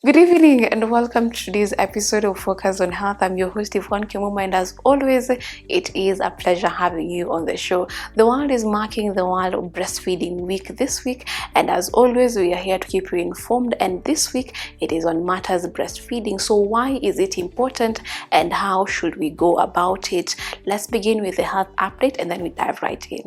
Good evening and welcome to today's episode of Focus on Health. I'm your host Yvonne Kimuma, and as always, it is a pleasure having you on the show. The world is marking the World Breastfeeding Week this week, and as always, we are here to keep you informed. And this week, it is on matters breastfeeding. So why is it important and how should we go about it? Let's begin with the health update and then we dive right in.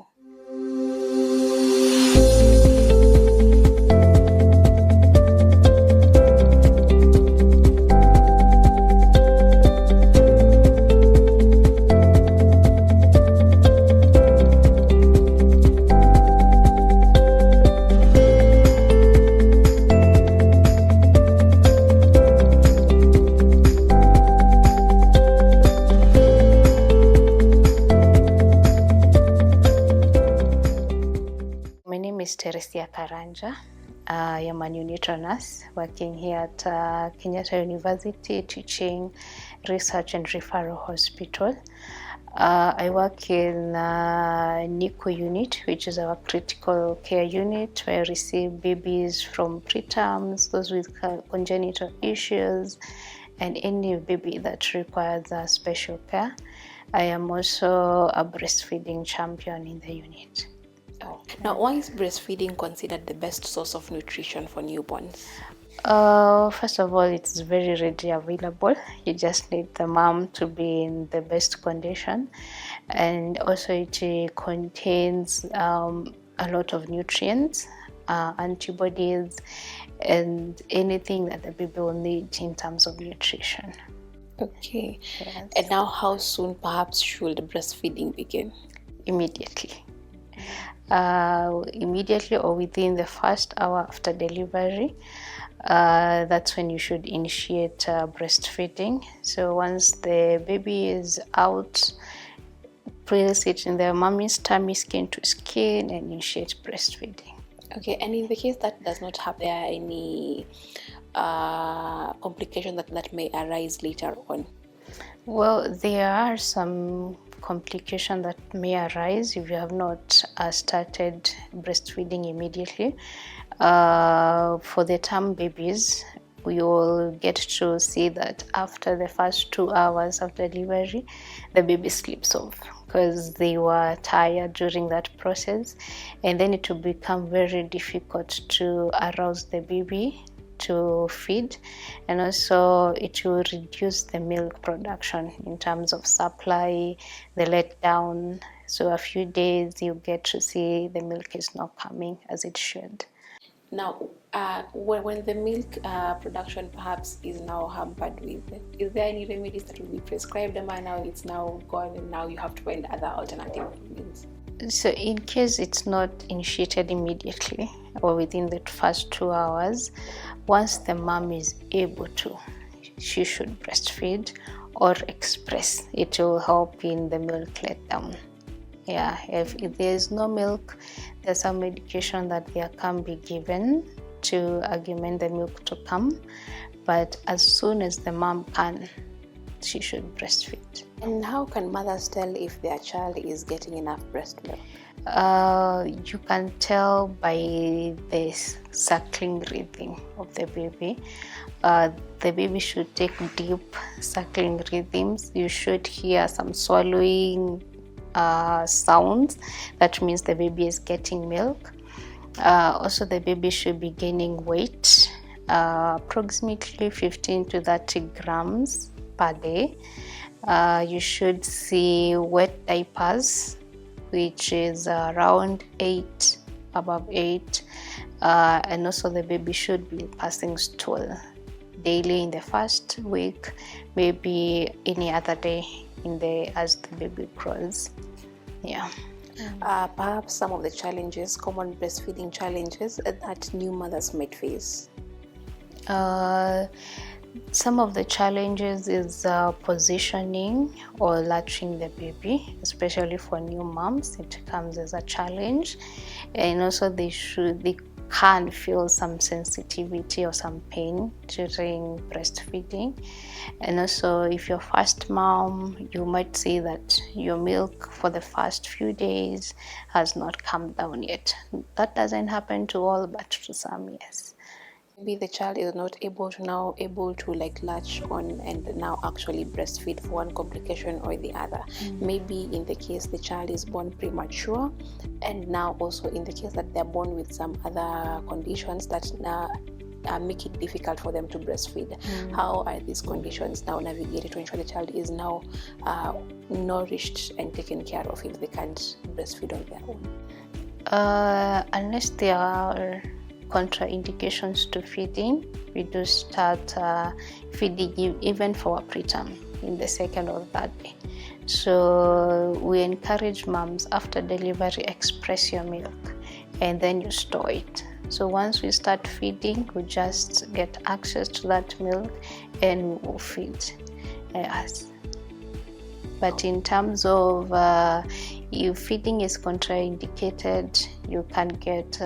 My name is Teresiah Karanja. I am a neonatal nurse working here at KUTTRH University, teaching research and referral hospital. I work in NICU unit, which is our critical care unit, where I receive babies from preterms, those with congenital issues, and any baby that requires special care. I am also a breastfeeding champion in the unit. Now, why is breastfeeding considered the best source of nutrition for newborns? First of all, it's very readily available. You just need the mom to be in the best condition, and also it contains a lot of nutrients, antibodies, and anything that the baby will need in terms of nutrition. Okay. Yes. And now, how soon perhaps should breastfeeding begin? Immediately. Immediately or within the first hour after delivery. That's when you should initiate breastfeeding. So once the baby is out, place it in the mommy's tummy, skin to skin, and initiate breastfeeding. Okay, and in the case that does not have there any complication that may arise later on? Well, there are some complications that may arise if you have not started breastfeeding immediately. For the term babies, we will get to see that after the first 2 hours of delivery, the baby sleeps off because they were tired during that process, and then it will become very difficult to arouse the baby to feed, and also it will reduce the milk production in terms of supply, the letdown. So a few days you get to see the milk is not coming as it should. Now, when the milk production perhaps is now hampered with it, is there any remedies that will be prescribed, and now it's now gone and now you have to find other alternative means? So in case it's not initiated immediately or within the first 2 hours, once the mom is able to, she should breastfeed or express. It will help in the milk letdown. Yeah, if there is no milk, there's some medication that can be given to augment the milk to come. But as soon as the mom can, she should breastfeed. And how can mothers tell if their child is getting enough breast milk? You can tell by the suckling rhythm of the baby. The baby should take deep suckling rhythms. You should hear some swallowing sounds. That means the baby is getting milk. Also, the baby should be gaining weight, approximately 15 to 30 grams per day. You should see wet diapers, which is around 8, above 8. And also the baby should be passing stool daily in the first week, maybe any other day as the baby grows. Yeah. Perhaps some of the challenges, common breastfeeding challenges that new mothers might face. Some of the challenges is positioning or latching the baby, especially for new moms. It comes as a challenge, and also they can feel some sensitivity or some pain during breastfeeding. And also, if you're first mom, you might see that your milk for the first few days has not come down yet. That doesn't happen to all, but to some, yes. Maybe the child is not able to like latch on and now actually breastfeed for one complication or the other. Maybe in the case the child is born premature, and now also in the case that they're born with some other conditions that make it difficult for them to breastfeed. How are these conditions now navigated to ensure the child is now nourished and taken care of if they can't breastfeed on their own? Unless there are contraindications to feeding, we do start feeding even for a preterm in the second or third day. So we encourage moms after delivery, express your milk and then you store it. So once we start feeding, we just get access to that milk and we will feed us. But in terms of if feeding is contraindicated, you can get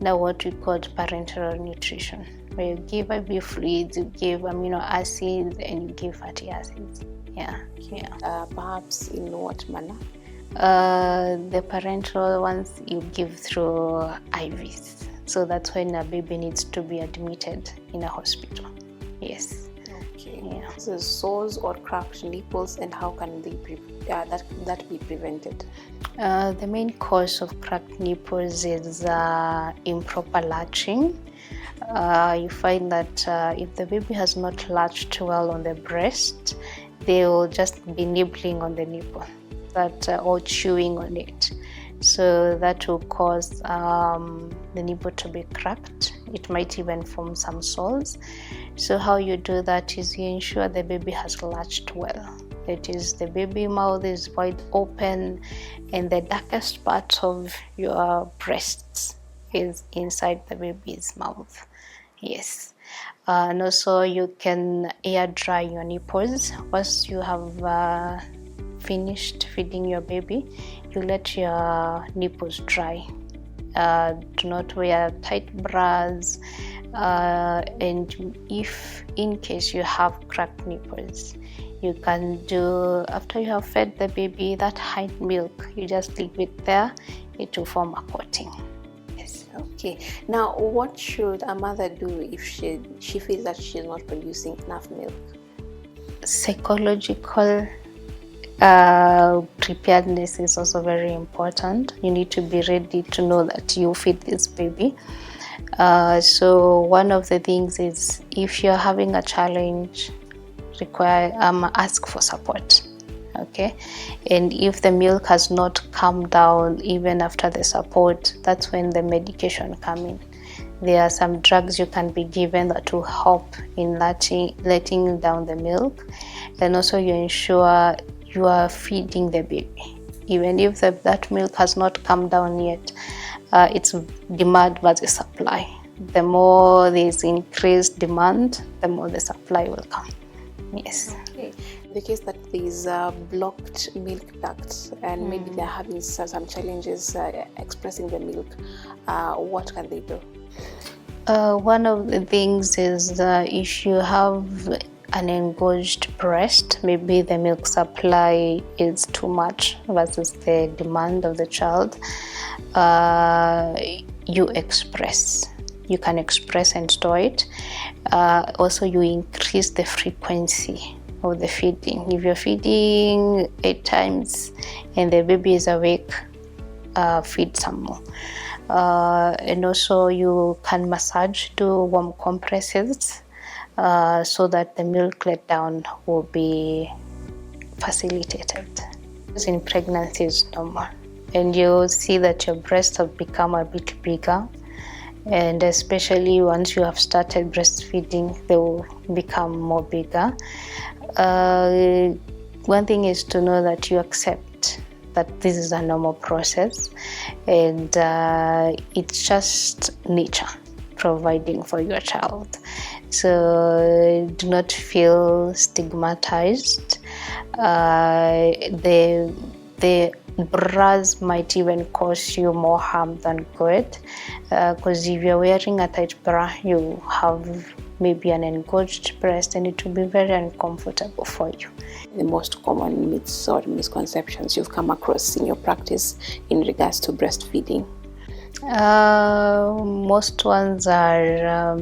now what we call parenteral nutrition, where you give IV fluids, you give amino acids, and you give fatty acids. Perhaps in what manner? The parenteral ones you give through IVs. So that's when a baby needs to be admitted in a hospital. Yes. Okay. Yeah. So sores or cracked nipples, and how can they that be prevented? The main cause of cracked nipples is improper latching. You find that if the baby has not latched well on the breast, they will just be nibbling on the nipple, or chewing on it. So that will cause the nipple to be cracked. It might even form some sores. So how you do that is you ensure the baby has latched well. That is, the baby mouth is wide open and the darkest part of your breasts is inside the baby's mouth. Yes. And also you can air dry your nipples. Once you have finished feeding your baby, you let your nipples dry. Do not wear tight bras, and if in case you have cracked nipples, you can do, after you have fed the baby, that hind milk, you just leave it there, it will form a coating. Yes. Okay. Now, what should a mother do if she feels that she's not producing enough milk? Psychological preparedness is also very important. You need to be ready to know that you feed this baby. So one of the things is, if you're having a challenge, ask for support. Okay, and if the milk has not come down even after the support, that's when the medication come in. There are some drugs you can be given that will help in letting down the milk, and also you ensure you are feeding the baby. Even if that milk has not come down yet, it's demand versus supply. The more there is increased demand, the more the supply will come. Yes. Okay. In the case that there is blocked milk ducts and maybe they're having some challenges expressing the milk, what can they do? One of the things is if you have an engorged breast, maybe the milk supply is too much versus the demand of the child, you can express and store it. Also, you increase the frequency of the feeding. If you're feeding 8 times and the baby is awake, feed some more. And also you can massage, do warm compresses, so that the milk letdown will be facilitated. In pregnancy is normal, and you'll see that your breasts have become a bit bigger, and especially once you have started breastfeeding, they will become more bigger. One thing is to know that you accept that this is a normal process, and it's just nature providing for your child. So do not feel stigmatized. The bras might even cause you more harm than good, because if you're wearing a tight bra, you have maybe an engorged breast and it will be very uncomfortable for you. The most common myths or misconceptions you've come across in your practice in regards to breastfeeding? Most ones are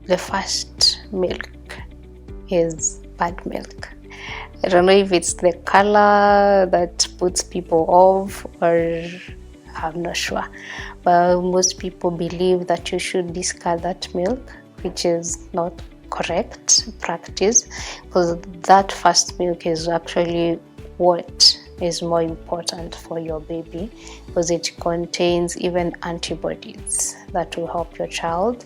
the first milk is bad milk. I don't know if it's the color that puts people off, or I'm not sure. But most people believe that you should discard that milk, which is not correct practice, because that first milk is actually what is more important for your baby, because it contains even antibodies that will help your child.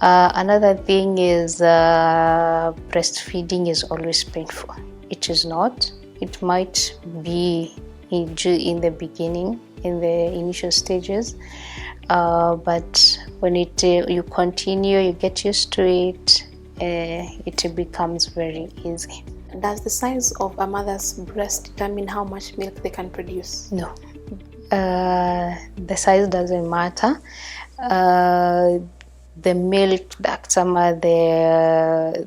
Another thing is breastfeeding is always painful. It is not. It might be in the beginning, in the initial stages, but when you continue, you get used to it, it becomes very easy. Does the size of a mother's breast determine how much milk they can produce? No. The size doesn't matter. The milk ducts, the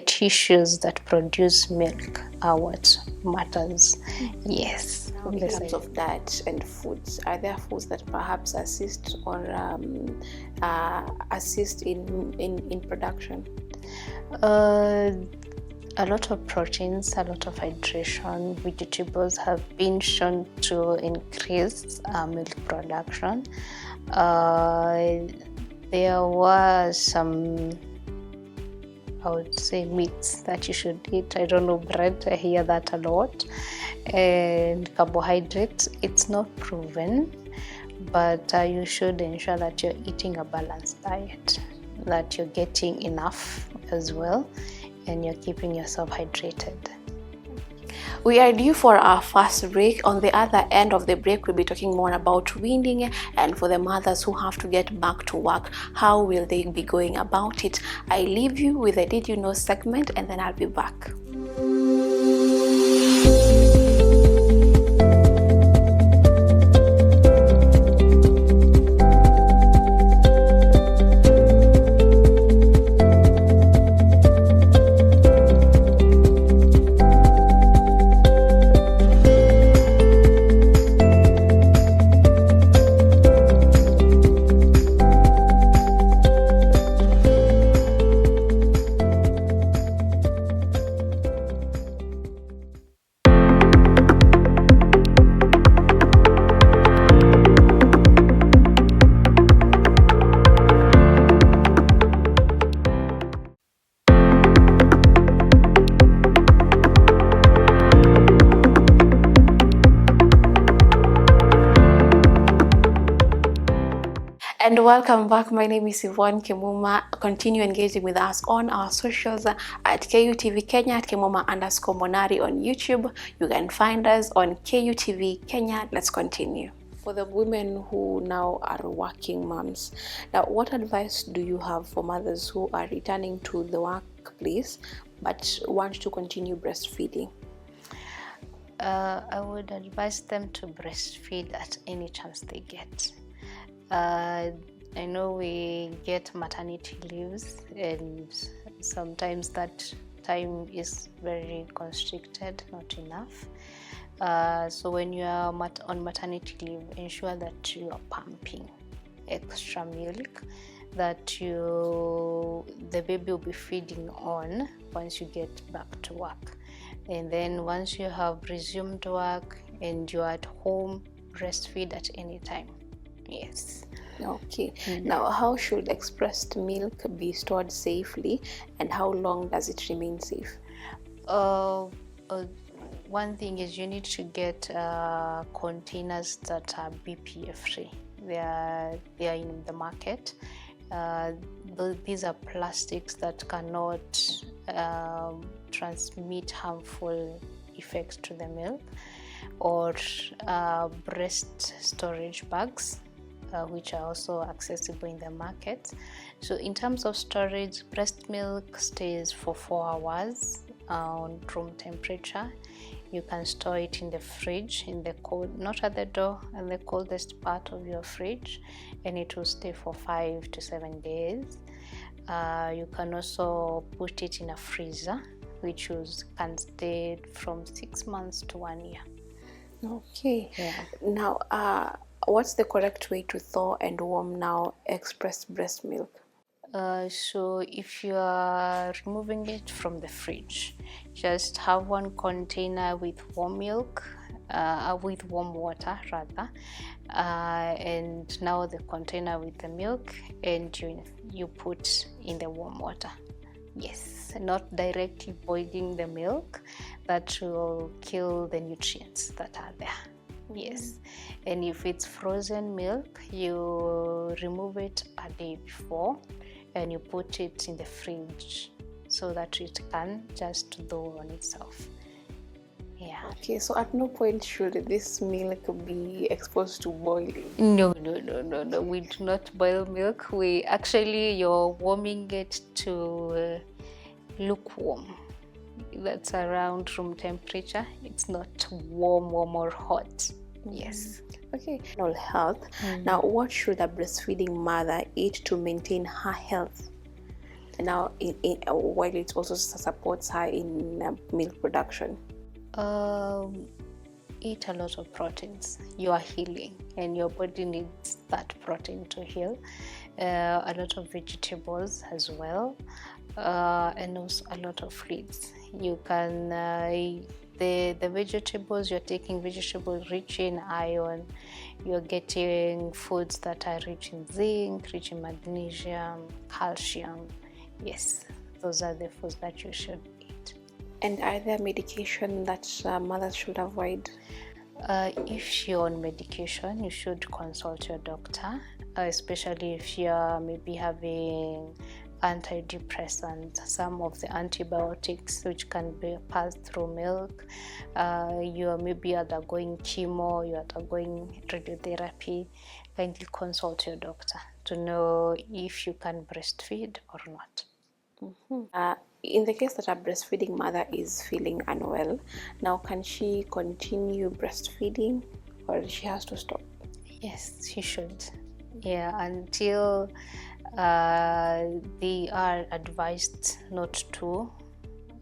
tissues that produce milk are what matters. Yes. Now, in terms of diet and foods, are there foods that perhaps assist or assist in production? A lot of proteins, a lot of hydration. Vegetables have been shown to increase milk production. There was some, I would say, meats that you should eat. I don't know, bread, I hear that a lot. And carbohydrates, it's not proven, but you should ensure that you're eating a balanced diet, that you're getting enough as well, and you're keeping yourself hydrated. We are due for our first break. On the other end of the break, we'll be talking more about weaning, and for the mothers who have to get back to work, how will they be going about it? I leave you with a Did You Know segment, and then I'll be back. And welcome back. My name is Yvonne Kimuma. Continue engaging with us on our socials at KUTV Kenya, at Kimuma_Monari on YouTube. You can find us on KUTV Kenya. Let's continue. For the women who now are working moms, now what advice do you have for mothers who are returning to the workplace but want to continue breastfeeding? I would advise them to breastfeed at any chance they get. I know we get maternity leaves, and sometimes that time is very constricted, not enough. So when you are on maternity leave, ensure that you are pumping extra milk that the baby will be feeding on once you get back to work. And then once you have resumed work and you're at home, breastfeed at any time. Yes. Okay. Now, how should expressed milk be stored safely, and how long does it remain safe? One thing is you need to get containers that are BPA free. They are in the market. These are plastics that cannot transmit harmful effects to the milk, or breast storage bags, which are also accessible in the market. So in terms of storage, breast milk stays for 4 hours on room temperature. You can store it in the fridge, in the cold, not at the door, in the coldest part of your fridge, and it will stay for 5 to 7 days. You can also put it in a freezer, which can stay from 6 months to 1 year. Okay. Yeah. Now, what's the correct way to thaw and warm now expressed breast milk? So if you are removing it from the fridge, just have one container with warm milk, with warm water rather, and now the container with the milk, and you put in the warm water. Yes, not directly boiling the milk, that will kill the nutrients that are there. Yes, and if it's frozen milk, you remove it a day before and you put it in the fridge so that it can just thaw on itself. Yeah. Okay, so at no point should this milk be exposed to boiling? No. We do not boil milk. You're warming it to lukewarm. That's around room temperature. It's not warm or hot. Yes. Okay. Health. Now, what should a breastfeeding mother eat to maintain her health? Now, while it also supports her in milk production. Eat a lot of proteins. You are healing, and your body needs that protein to heal. A lot of vegetables as well, and also a lot of fluids. You can the vegetables, you're taking vegetables rich in iron. You're getting foods that are rich in zinc, rich in magnesium, calcium. Yes, those are the foods that you should eat. And are there medication that mothers should avoid? If you're on medication, you should consult your doctor, especially if you're maybe having antidepressants, some of the antibiotics which can be passed through milk. You are maybe undergoing chemo, you're undergoing radiotherapy. Kindly consult your doctor to know if you can breastfeed or not. In the case that a breastfeeding mother is feeling unwell, now can she continue breastfeeding or she has to stop? Yes, she should. Yeah, until they are advised not to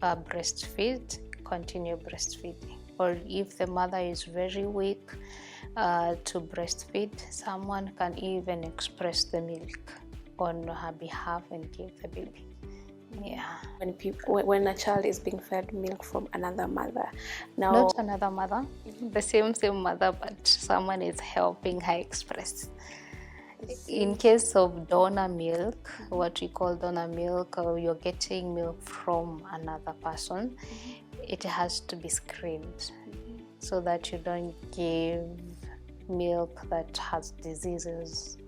breastfeed, continue breastfeeding. Or if the mother is very weak to breastfeed, someone can even express the milk on her behalf and give the baby. Yeah. When a child is being fed milk from another mother, now not another mother, the same mother, but someone is helping her express. In case of donor milk, what we call donor milk, you're getting milk from another person, it has to be screened so that you don't give milk that has diseases.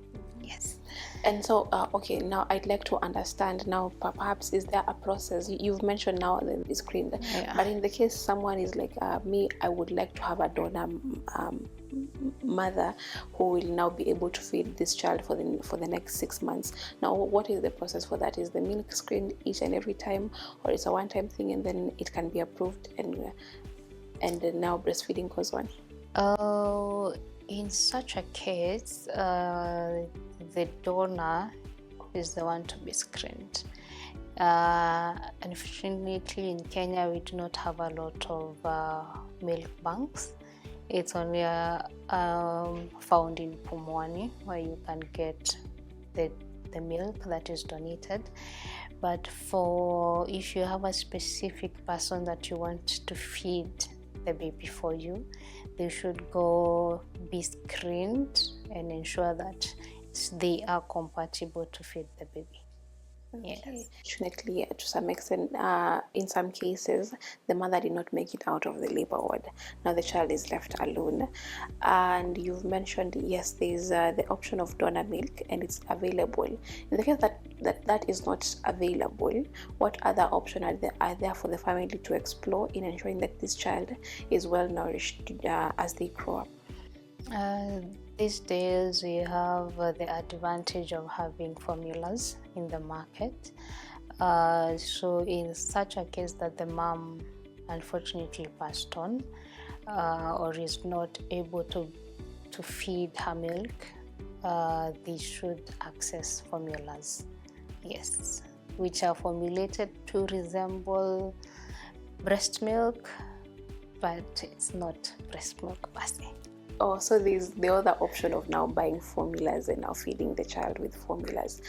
Yes. And so, okay, now I'd like to understand now, perhaps is there a process? You've mentioned now that it's screened, but in the case someone is like me, I would like to have a donor mother who will now be able to feed this child for the next 6 months. Now, what is the process for that? Is the milk screened each and every time, or is a one-time thing and then it can be approved and now breastfeeding goes on? In such a case, the donor is the one to be screened. Unfortunately, in Kenya, we do not have a lot of milk banks. It's only found in Pumwani, where you can get the milk that is donated. But if you have a specific person that you want to feed the baby for you, they should go be screened and ensure that they are compatible to feed the baby. Okay. Yes. Fortunately, to some extent, in some cases, the mother did not make it out of the labor ward. Now the child is left alone. And you've mentioned, yes, there's the option of donor milk and it's available. In the case that is not available, what other options are there for the family to explore in ensuring that this child is well nourished as they grow up? These days we have the advantage of having formulas in the market. So in such a case that the mom unfortunately passed on or is not able to feed her milk, they should access formulas, yes, which are formulated to resemble breast milk, but it's not breast milk per se. Oh, so there's the other option of now buying formulas and now feeding the child with formulas.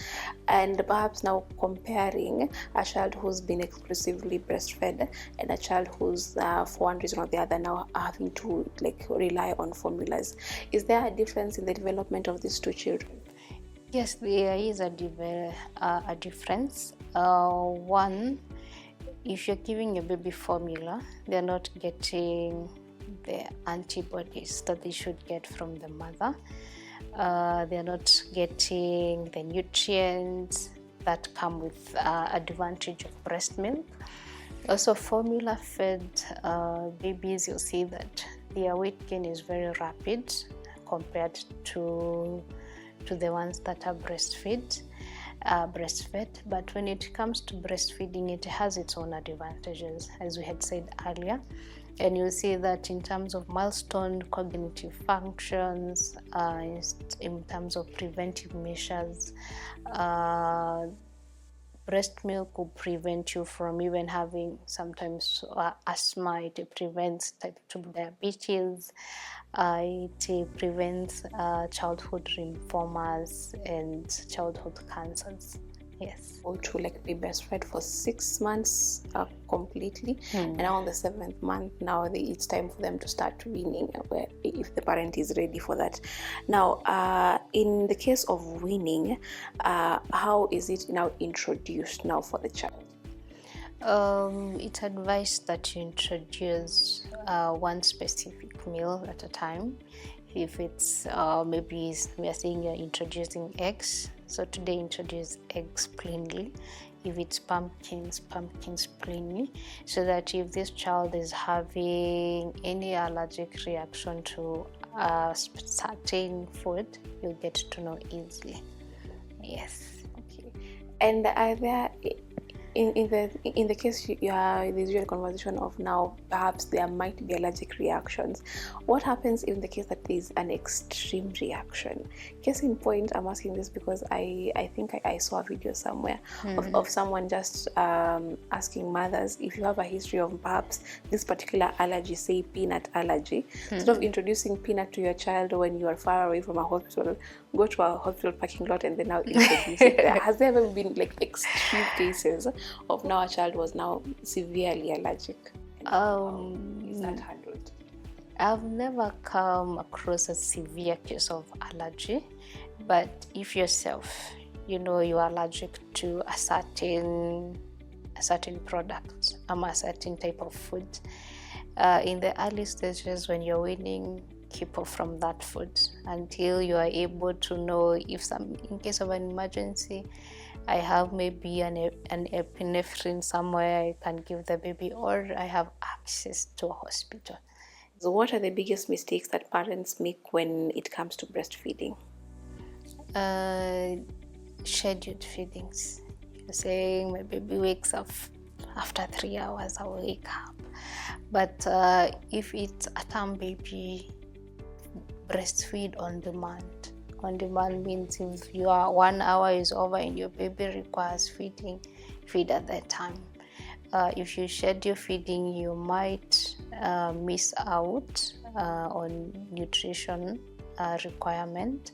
And perhaps now comparing a child who's been exclusively breastfed and a child who's, for one reason or the other, now having to like rely on formulas. Is there a difference in the development of these two children? Yes, there is a difference. One, if you're giving your baby formula, they're not getting the antibodies that they should get from the mother. They're not getting the nutrients that come with advantage of breast milk. Also, formula fed babies, you'll see that their weight gain is very rapid compared to the ones that are breastfed. But when it comes to breastfeeding, it has its own advantages, as we had said earlier. And you'll see that in terms of milestone cognitive functions, in terms of preventive measures, breast milk will prevent you from even having sometimes asthma. It prevents type 2 diabetes. It prevents childhood lymphomas and childhood cancers. Yes. Or to like be breastfed for 6 months completely, and now on the 7th month, now it's time for them to start weaning, if the parent is ready for that. Now, in the case of weaning, how is it now introduced now for the child? It's advised that you introduce one specific meal at a time. If it's maybe we are saying you're introducing eggs, so today introduce eggs plainly. If it's pumpkins plainly, so that if this child is having any allergic reaction to certain food, you'll get to know easily. Yes. Okay. And are there, in the case there's usually a conversation of now perhaps there might be allergic reactions. What happens in the case that there's an extreme reaction? Case in point, I'm asking this because I think I saw a video somewhere of someone just asking mothers, if you have a history of perhaps this particular allergy, say peanut allergy, instead of introducing peanut to your child when you are far away from a hospital, go to a hospital parking lot and then now introduce it there. Has there ever been like extreme cases of now a child was now severely allergic? Is that handled? I've never come across a severe case of allergy, but if yourself, you know, you're allergic to a certain product, a certain type of food, in the early stages when you're weaning, keep off from that food until you are able to know if in case of an emergency, I have maybe an epinephrine somewhere I can give the baby, or I have access to a hospital. So what are the biggest mistakes that parents make when it comes to breastfeeding? Scheduled feedings. You're saying my baby wakes up after 3 hours, I wake up. But if it's a term baby, breastfeed on demand. On demand means if your 1 hour is over and your baby requires feeding, feed at that time. If you schedule feeding, you might miss out on nutrition requirement,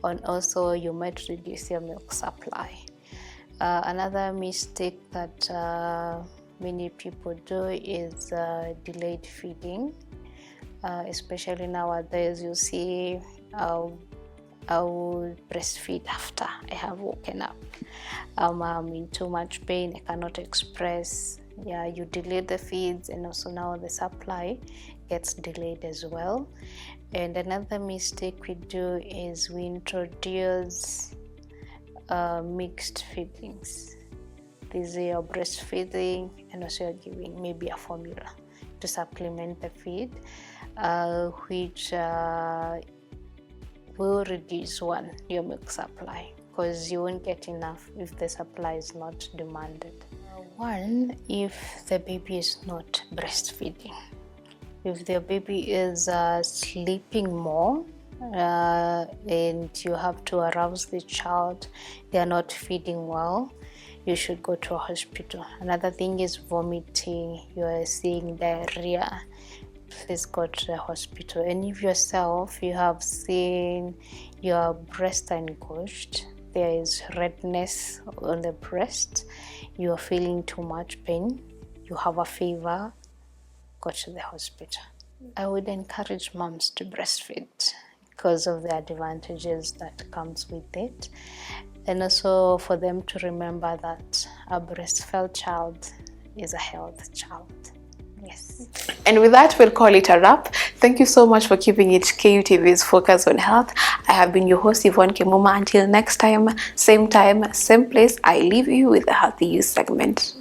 and also you might reduce your milk supply. Another mistake that many people do is delayed feeding. Especially nowadays, you see I will breastfeed after I have woken up. I'm in too much pain, I cannot express. Yeah, you delay the feeds, and also now the supply gets delayed as well. And another mistake we do is we introduce mixed feedings. This is your breastfeeding, and also you're giving maybe a formula to supplement the feed, which will reduce your milk supply, because you won't get enough if the supply is not demanded. One, if the baby is not breastfeeding. If the baby is sleeping more and you have to arouse the child, they are not feeding well, you should go to a hospital. Another thing is vomiting. You are seeing diarrhea. please go to the hospital. And if yourself you have seen your breast engorged, there is redness on the breast, you are feeling too much pain, you have a fever, go to the hospital. I would encourage moms to breastfeed because of the advantages that comes with it, and also for them to remember that a breastfed child is a healthy child. Yes. And with that, we'll call it a wrap. Thank you so much for keeping it KUTV's Focus on Health. I have been your host, Yvonne Kimuma. Until next time, same time, same place, I leave you with the Healthy You segment.